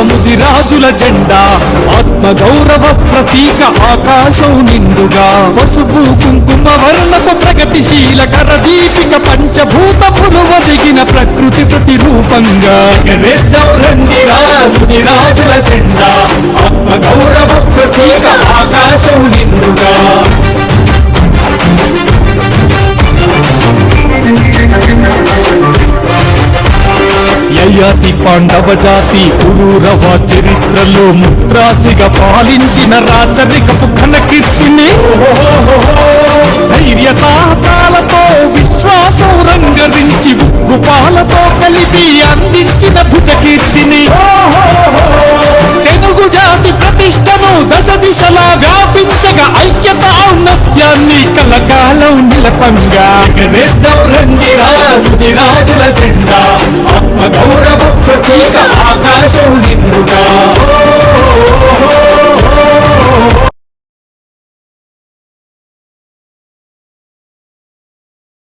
ముది రాజుల జెండా ఆత్మ గౌరవ ప్రతీక ఆకాశం నిండుగా పసుపు కుంకుమ వర్ణపు ప్రగతిశీల కరదీపిక పంచభూతములు ఒదిగిన ప్రకృతి ప్రతిరూపంగా ముది రాజుల జెండా ఆత్మ గౌరవ ప్రతీక ఆకాశం నిండుగా యయాతి పాండవ జాతి పురూరవ చరిత్రలో ముద్రాసిగా పాలించిన రాచరికపు ఘనకీర్తిని ధైర్య సాహసాలతో విశ్వాసం రంగరించి ఉగ్గుపాలతో కలిపి అందించిన భుజకీర్తిని తెలుగు జాతి ప్రతిష్టను దశ దిశలా వ్యాపించగా ఐక్యత ఔన్నత్యాన్ని కలకాలం నిలపంగా రాజుల జెండా ఆత్మ గౌరవ ప్రతీక ఆకాశం నిండుగా